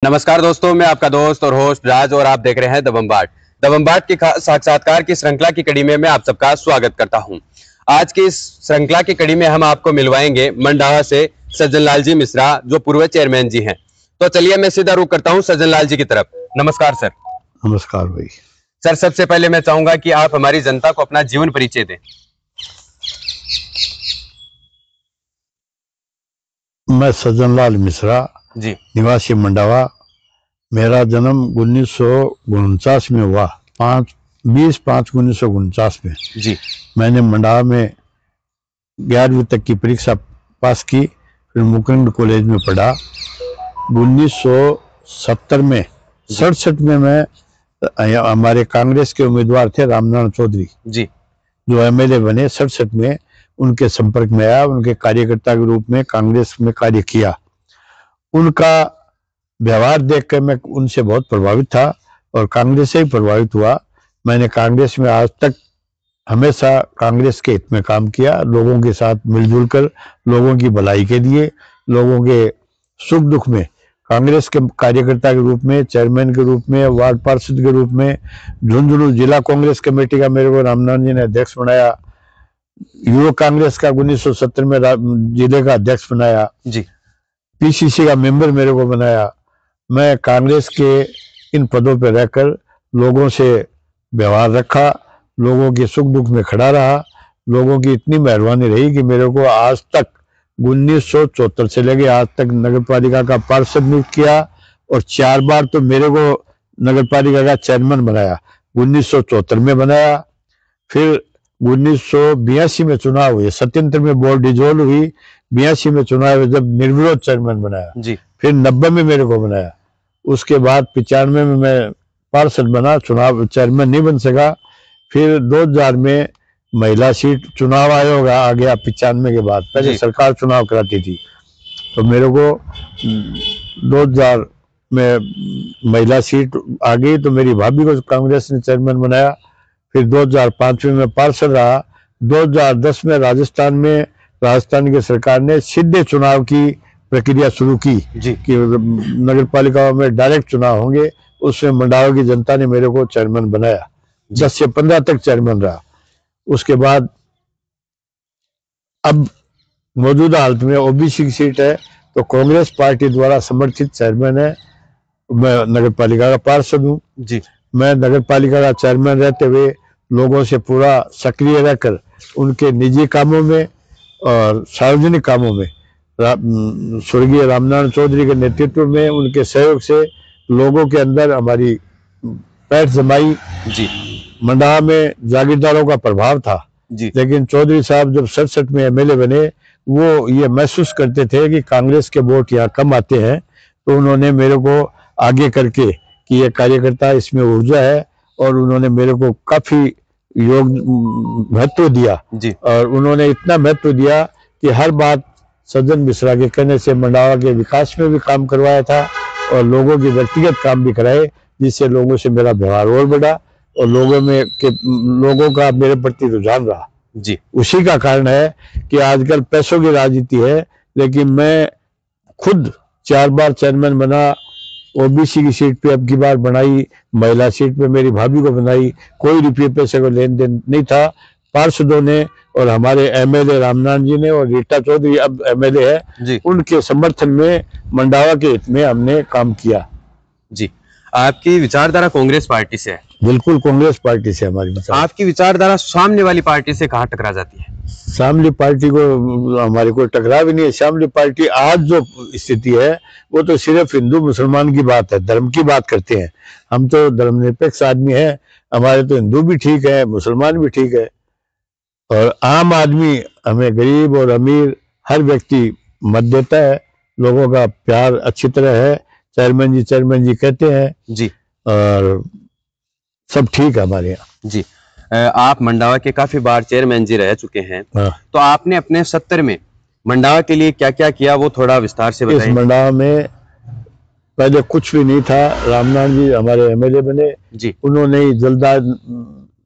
नमस्कार दोस्तों, मैं आपका दोस्त और होस्ट राज और आप देख रहे हैं दबंबाट की साक्षात्कार की श्रृंखला की कड़ी में मैं आप सबका स्वागत करता हूं। आज की इस श्रृंखला की कड़ी में हम आपको मिलवाएंगे मंडावा से सज्जन लाल जी मिश्रा, जो पूर्व चेयरमैन जी हैं। तो चलिए मैं सीधा रुख करता हूं सज्जन लाल जी की तरफ। नमस्कार सर। नमस्कार भाई। सर, सबसे पहले मैं चाहूंगा कि आप हमारी जनता को अपना जीवन परिचय दें। मैं सज्जन लाल मिश्रा जी, निवासी मंडावा। मेरा जन्म 1949 में हुआ, 20/5/1949 में। जी, मैंने मंडावा में 11वीं तक की परीक्षा पास की, फिर मुकुंद कॉलेज में पढ़ा। 1970 में 67 में मैं हमारे कांग्रेस के उम्मीदवार थे रामनारायण चौधरी जी, जो एमएलए बने 67 में, उनके संपर्क में आया। उनके कार्यकर्ता के रूप में कांग्रेस में कार्य किया। उनका व्यवहार देखकर मैं उनसे बहुत प्रभावित था और कांग्रेस से ही प्रभावित हुआ। मैंने कांग्रेस में आज तक हमेशा कांग्रेस के हित में काम किया, लोगों के साथ मिलजुल कर, लोगों की भलाई के लिए, लोगों के सुख दुख में कांग्रेस के कार्यकर्ता के रूप में, चेयरमैन के रूप में, वार्ड पार्षद के रूप में, झुंझुनू जिला कांग्रेस कमेटी का मेरे को रामनारायण जी ने अध्यक्ष बनाया। युवक कांग्रेस का 1970 में जिले का अध्यक्ष बनाया। जी, पीसीसी का मेंबर मेरे को बनाया। मैं कांग्रेस के इन पदों पर रहकर लोगों से व्यवहार रखा, लोगों के सुख दुख में खड़ा रहा। लोगों की इतनी मेहरबानी रही कि मेरे को आज तक 1974 से लेके आज तक नगर पालिका का पार्षद नियुक्त किया और 4 बार तो मेरे को नगर पालिका का चेयरमैन बनाया। 1974 में बनाया, फिर 1982 में चुनाव हुए, 77 में बोर्ड डिजोल्व हुई, 82 में चुनाव हुए जब निर्विरोध चेयरमैन बनाया। जी, फिर 90 में मेरे को बनाया। उसके बाद 95 में मैं पार्षद बना, चुनाव चेयरमैन नहीं बन सका। फिर 2000 में महिला सीट चुनाव आयोग आ गया 95 के बाद। पहले सरकार चुनाव कराती थी, तो मेरे को 2000 में महिला सीट आ गई, तो मेरी भाभी को कांग्रेस ने चेयरमैन बनाया। फिर 2005 में मैं पार्षद रहा। 2010 में राजस्थान की सरकार ने सीधे चुनाव की प्रक्रिया शुरू की कि नगर पालिकाओं में डायरेक्ट चुनाव होंगे। उसमें मंडावा की जनता ने मेरे को चेयरमैन बनाया। 10 से 15 तक चेयरमैन रहा। उसके बाद अब मौजूदा हालत में ओबीसी की सीट है, तो कांग्रेस पार्टी द्वारा समर्थित चेयरमैन है। मैं नगर पालिका का पार्षद हूँ। जी, मैं नगर पालिका का चेयरमैन रहते हुए लोगों से पूरा सक्रिय रहकर उनके निजी कामों में और सार्वजनिक कामों में स्वर्गीय रामनारायण चौधरी के नेतृत्व में, उनके सहयोग से लोगों के अंदर हमारी पैठ जमाई। जी, मंडावा में जागीरदारों का प्रभाव था जी, लेकिन चौधरी साहब जब 67 में एमएलए बने, वो ये महसूस करते थे कि कांग्रेस के वोट यहाँ कम आते हैं, तो उन्होंने मेरे को आगे करके कि ये कार्यकर्ता, इसमें ऊर्जा है, और उन्होंने मेरे को काफी महत्व दिया जी। और उन्होंने इतना महत्व दिया कि हर बात सज्जन मिश्रा के कहने से मंडावा के विकास में भी काम करवाया था और लोगों के व्यक्तिगत काम भी कराए, जिससे लोगों से मेरा व्यवहार और बढ़ा और लोगों का मेरे प्रति रुझान रहा जी। उसी का कारण है कि आजकल पैसों की राजनीति है, लेकिन मैं खुद 4 बार चेयरमैन बना। ओबीसी की सीट पे अब की बार बनाई, महिला सीट पे मेरी भाभी को बनाई। कोई रुपये पैसे को लेन देन नहीं था। पार्षदों ने और हमारे एमएलए रामनारायण जी ने और रीटा चौधरी अब एमएलए है, उनके समर्थन में मंडावा के हित में हमने काम किया जी। आपकी विचारधारा कांग्रेस पार्टी से है? बिल्कुल कांग्रेस पार्टी से हमारी विचार। आपकी विचारधारा सामने वाली पार्टी से कहाँ टकरा जाती है? सामने पार्टी को हमारी कोई टकराव ही नहीं है। सामने पार्टी आज जो स्थिति है वो तो सिर्फ हिंदू मुसलमान की बात है, धर्म की बात करते हैं। हम तो धर्मनिरपेक्ष आदमी है। हमारे तो हिंदू भी ठीक है, मुसलमान भी ठीक है, और आम आदमी, हमें गरीब और अमीर हर व्यक्ति मत देता है। लोगों का प्यार अच्छी तरह है। चेयरमैन जी कहते हैं जी, और सब ठीक है हमारे यहाँ जी। आप मंडावा के काफी बार चेयरमैन जी रह चुके हैं। तो आपने अपने 70 में मंडावा के लिए क्या क्या किया, वो थोड़ा विस्तार से बताइए। इस मंडावा में पहले कुछ भी नहीं था। रामनारायण जी हमारे एमएलए बने जी। उन्होंने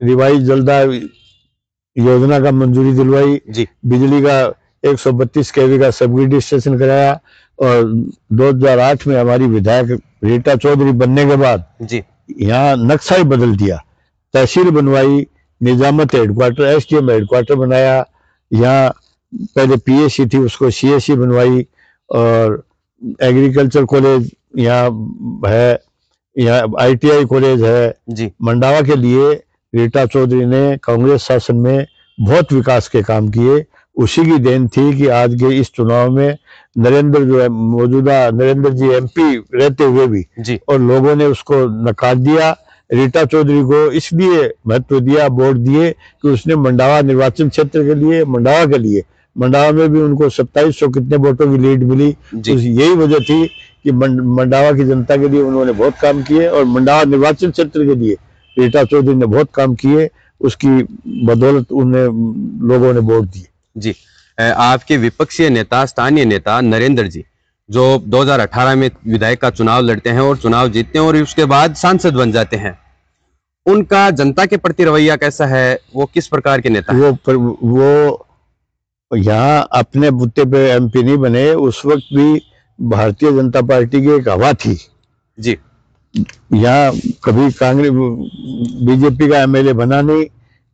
रिवाइज जलदार योजना का मंजूरी दिलवाई जी। बिजली का 132 केवी का सबग्रिड स्टेशन कराया और 2008 में हमारी विधायक रीटा चौधरी बनने के बाद जी यहाँ नक्शा ही बदल दिया, तहसील बनवाई, निजामत हेडक्वार्टर, एसडीएम हेडक्वार्टर बनाया, यहाँ पहले पीएससी थी उसको सीएससी बनवाई, और एग्रीकल्चर कॉलेज यहाँ है, यहाँ आईटीआई कॉलेज है जी मंडावा के लिए। रीटा चौधरी ने कांग्रेस शासन में बहुत विकास के काम किए, उसी की देन थी कि आज के इस चुनाव में नरेंद्र जो है, मौजूदा नरेंद्र जी एमपी रहते हुए भी जी और लोगों ने उसको नकार दिया। रीटा चौधरी को इसलिए महत्व दिया, वोट दिए कि उसने मंडावा निर्वाचन क्षेत्र के लिए, मंडावा के लिए, मंडावा में भी उनको 2700 कितने वोटों की लीड मिली। यही वजह थी कि मंडावा की जनता के लिए उन्होंने बहुत काम किए, और मंडावा निर्वाचन क्षेत्र के लिए रीटा चौधरी ने बहुत काम किए, उसकी बदौलत उन्हें लोगों ने वोट दिए। जी आपके विपक्षी नेता, स्थानीय नेता नरेंद्र जी, जो 2018 में विधायक का चुनाव लड़ते हैं और चुनाव जीतते हैं और उसके बाद सांसद बन जाते हैं, उनका जनता के प्रति रवैया कैसा है? वो किस प्रकार के नेता हैं? वो यहाँ अपने बुत्ते पे एमपी नहीं बने, उस वक्त भी भारतीय जनता पार्टी की एक हवा थी जी। यहाँ कभी कांग्रेस बीजेपी का एमएलए बना नहीं,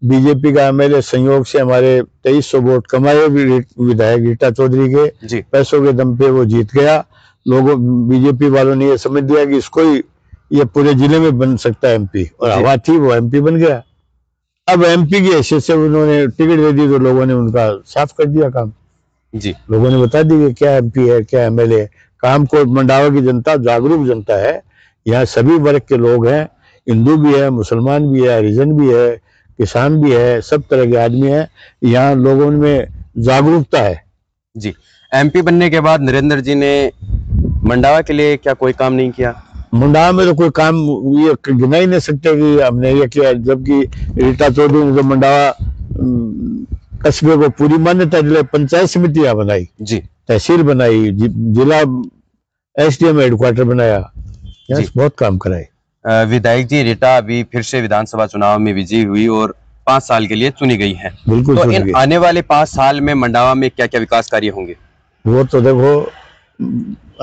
बीजेपी का एमएलए संयोग से हमारे 2300 वोट कमाए विधायक रीटा चौधरी के, पैसों के दम पे वो जीत गया। लोगों बीजेपी वालों ने ये समझ दिया कि इसको ही ये पूरे जिले में बन सकता है एमपी, और हवा थी, वो एमपी बन गया। अब एमपी की हैसियत से उन्होंने टिकट दे दी तो लोगों ने उनका साफ कर दिया काम जी। लोगों ने बता दी कि क्या एमपी है, क्या एमएलए है। काम को मंडावा की जनता जागरूक जनता है, यहाँ सभी वर्ग के लोग हैं, हिंदू भी है, मुसलमान भी है, हरिजन भी है, किसान भी है, सब तरह के आदमी हैं। यहाँ लोगों में जागरूकता है जी। एमपी बनने के बाद नरेंद्र जी ने मंडावा के लिए क्या कोई काम नहीं किया? मंडावा में तो कोई काम ये गिना ही नहीं सकते कि हमने ये किया, जबकि रीटा चौधरी ने तो मंडावा कस्बे को पूरी मान्यता दिलाई, पंचायत समितियां बनाई जी, तहसील बनाई, जिला एसडीएम हेडक्वार्टर बनाया, बहुत काम कराए। विधायक जी रीटा अभी फिर से विधानसभा चुनाव में विजयी हुई और 5 साल के लिए चुनी गई है। बिल्कुल। तो इन आने वाले 5 साल में मंडावा में क्या क्या विकास कार्य होंगे? वो तो देखो,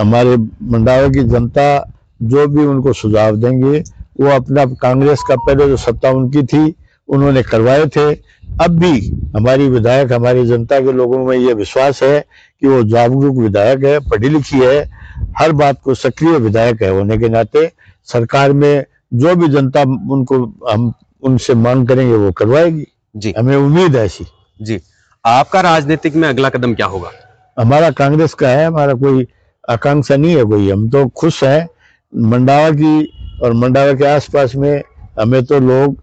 हमारे मंडावा की जनता जो भी उनको सुझाव देंगे, वो अपना कांग्रेस का पहले जो सत्ता उनकी थी उन्होंने करवाए थे। अब भी हमारी विधायक, हमारी जनता के लोगों में ये विश्वास है कि वो जागरूक विधायक है, पढ़ी लिखी है, हर बात को सक्रिय विधायक है होने के नाते सरकार में जो भी जनता उनको हम उनसे मांग करेंगे वो करवाएगी जी, हमें उम्मीद है ऐसी जी। आपका राजनीतिक में अगला कदम क्या होगा? हमारा कांग्रेस का है, हमारा कोई आकांक्षा नहीं है कोई, हम तो खुश हैं मंडावा की और मंडावा के आसपास में। हमें तो लोग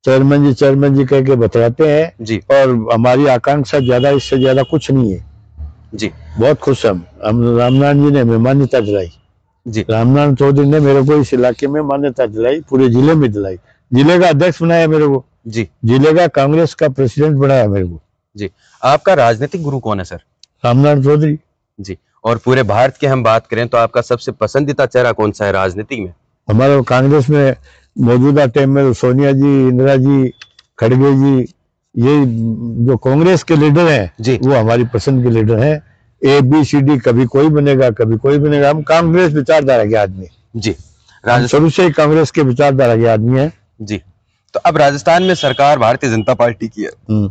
चेयरमैन जी कह के बतलाते हैं जी, और हमारी आकांक्षा ज्यादा, इससे ज्यादा कुछ नहीं है जी। बहुत खुश हम रामनारायण जी ने हमें मान्यता दिलाई जी, रामनारायण चौधरी ने मेरे को इस इलाके में मान्यता दिलाई, पूरे जिले में दिलाई, जिले का अध्यक्ष बनाया मेरे को जी, जिले का कांग्रेस का प्रेसिडेंट बनाया मेरे को जी। आपका राजनीतिक गुरु कौन है सर? रामनारायण चौधरी जी। और पूरे भारत की हम बात करें तो आपका सबसे पसंदीदा चेहरा कौन सा है राजनीति में? हमारे कांग्रेस में मौजूदा टाइम में सोनिया जी, इंदिरा जी, खड़गे जी, ये जो कांग्रेस के लीडर हैं जी, वो हमारी पसंद के लीडर हैं। ABCD, कभी कोई बनेगा कभी कोई बनेगा, हम कांग्रेस विचारधारा के आदमी जी, शुरू से ही कांग्रेस के विचारधारा के आदमी हैं जी। तो अब राजस्थान में सरकार भारतीय जनता पार्टी की है,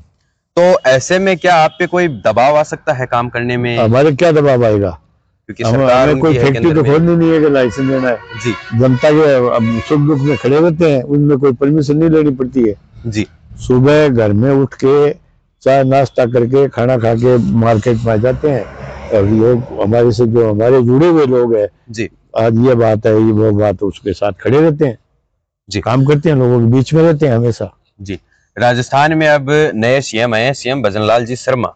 तो ऐसे में क्या आप पे कोई दबाव आ सकता है काम करने में? हमारे क्या दबाव आएगा, क्योंकि सरकार हमें कोई फैक्ट्री तो खोलनी नहीं है कि लाइसेंस देना है जी, जनता के सुख दुख में खड़े रहते हैं, उनमें कोई परमिशन नहीं लेनी पड़ती है जी। सुबह घर में उठ के चाय नाश्ता करके खाना खा के मार्केट में आ जाते हैं, और लोग हमारे से जो हमारे जुड़े हुए लोग हैं जी, आज ये बात है, ये वो बात है, उसके साथ खड़े रहते हैं जी, काम करते हैं, लोगों के बीच में रहते हैं हमेशा जी। राजस्थान में अब नए सीएम आए, सीएम भजनलाल जी शर्मा,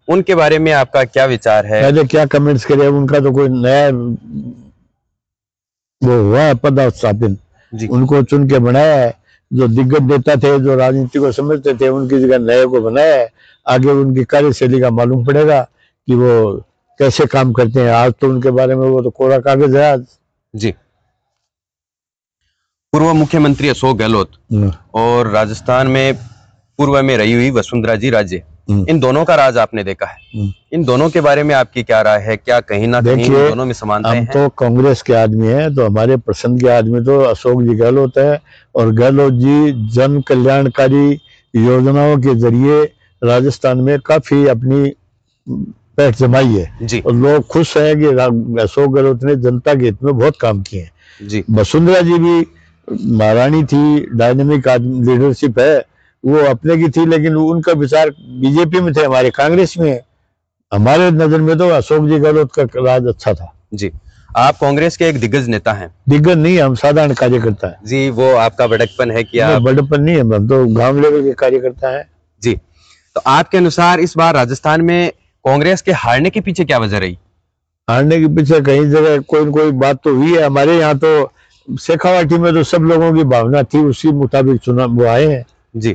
उनके बारे में आपका क्या विचार है? पहले क्या कमेंट्स करे, उनका तो कोई नया वो हुआ है पदस्थापित, उनको चुन के बनाया है, जो दिग्गज नेता थे, जो राजनीति को समझते थे, उनकी जगह नए को बनाया है। आगे उनकी कार्यशैली का मालूम पड़ेगा कि वो कैसे काम करते हैं। आज तो उनके बारे में वो तो कोरा कागज है आज जी। पूर्व मुख्यमंत्री अशोक गहलोत और राजस्थान में पूर्व में रही हुई वसुंधरा जी राजे, इन दोनों का राज आपने देखा है, इन दोनों के बारे में आपकी क्या राय है? क्या कहीं ना कहीं इन दोनों में समानताएं हैं? तो कांग्रेस के आदमी हैं, तो हमारे पसंद के आदमी तो अशोक जी गहलोत है, और गहलोत जी जन कल्याणकारी योजनाओं के जरिए राजस्थान में काफी अपनी पैठ जमाई है जी। और लोग खुश हैं कि अशोक गहलोत ने जनता के हित में बहुत काम किए हैं जी। वसुंधरा जी भी महारानी थी, डायनेमिक लीडरशिप है, वो अपने की थी, लेकिन उनका विचार बीजेपी में थे, हमारे कांग्रेस में। हमारे नजर में तो अशोक जी गहलोत का राज अच्छा था जी। आप कांग्रेस के एक दिग्गज नेता हैं। दिग्गज नहीं, हम साधारण कार्यकर्ता है जी। वो आपका बड़कपन है कि आप? बड़कपन नहीं है, हम तो गांव लेवल के कार्यकर्ता है जी। तो आपके अनुसार इस बार राजस्थान में कांग्रेस के हारने के पीछे क्या वजह रही? हारने के पीछे कई जगह कोई न कोई बात तो हुई है। हमारे यहाँ तो शेखावाटी में तो सब लोगों की भावना थी, उसी मुताबिक चुनाव वो आए हैं जी।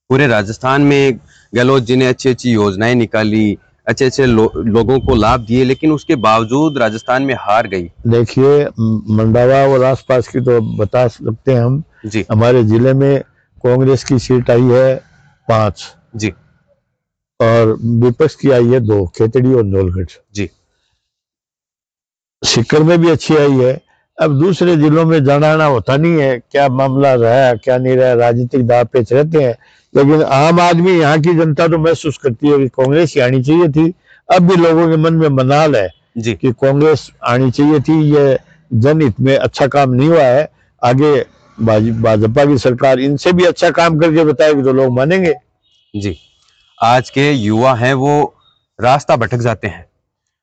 पूरे राजस्थान में गहलोत जी ने अच्छी अच्छी योजनाएं निकाली, अच्छे अच्छे लोगों को लाभ दिए, लेकिन उसके बावजूद राजस्थान में हार गई। देखिए, मंडावा और आसपास की तो बता सकते हैं हम जी। हमारे जिले में कांग्रेस की सीट आई है 5 जी, और विपक्ष की आई है 2, खेतड़ी और नौलगढ़ जी। सीकर में भी अच्छी आई है। अब दूसरे जिलों में जाना आना होता नहीं है, क्या मामला रहा क्या नहीं रहा, राजनीतिक दाव पेच रहते हैं, लेकिन आम आदमी यहाँ की जनता तो महसूस करती है कि कांग्रेस ही आनी चाहिए थी। अब भी लोगों के मन में मनाल है जी कि कांग्रेस आनी चाहिए थी, ये जनहित में अच्छा काम नहीं हुआ है, आगे भाजपा की सरकार इनसे भी अच्छा काम करके बताएगी तो लोग मानेंगे जी। आज के युवा हैं वो रास्ता भटक जाते हैं,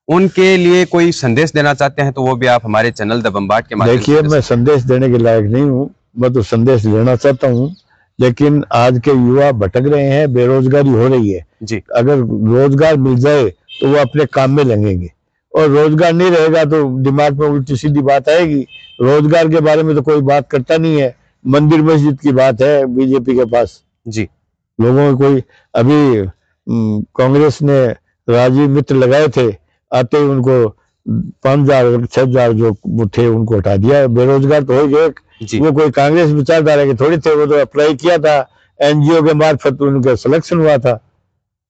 उनके लिए कोई संदेश देना चाहते हैं तो वो भी आप हमारे चैनल द बम्बार्ड के माध्यम से। देखिए, मैं संदेश देने के लायक नहीं हूँ, मैं तो संदेश लेना चाहता हूँ, लेकिन आज के युवा भटक रहे हैं, बेरोजगारी हो रही है जी। अगर रोजगार मिल जाए तो वो अपने काम में लगेंगे, और रोजगार नहीं रहेगा तो दिमाग में उल्टी सीधी बात आएगी। रोजगार के बारे में तो कोई बात करता नहीं है, मंदिर मस्जिद की बात है बीजेपी के पास जी। लोगों को कोई अभी कांग्रेस ने राजीव मित्र लगाए थे, आते ही उनको 5,000 6,000 जो थे उनको हटा दिया। बेरोजगार तो हो गए, वो कोई कांग्रेस विचारधारा के थोड़ी थे, वो तो अप्लाई किया था एनजीओ के मार्फत, उनका सिलेक्शन हुआ था,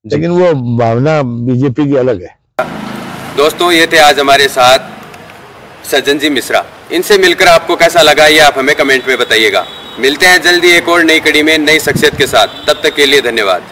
लेकिन वो भावना बीजेपी की अलग है। दोस्तों, ये थे आज हमारे साथ सज्जन जी मिश्रा। इनसे मिलकर आपको कैसा लगा ये आप हमें कमेंट में बताइएगा। मिलते हैं जल्दी एक और नई कड़ी में नई शख्सियत के साथ, तब तक के लिए धन्यवाद।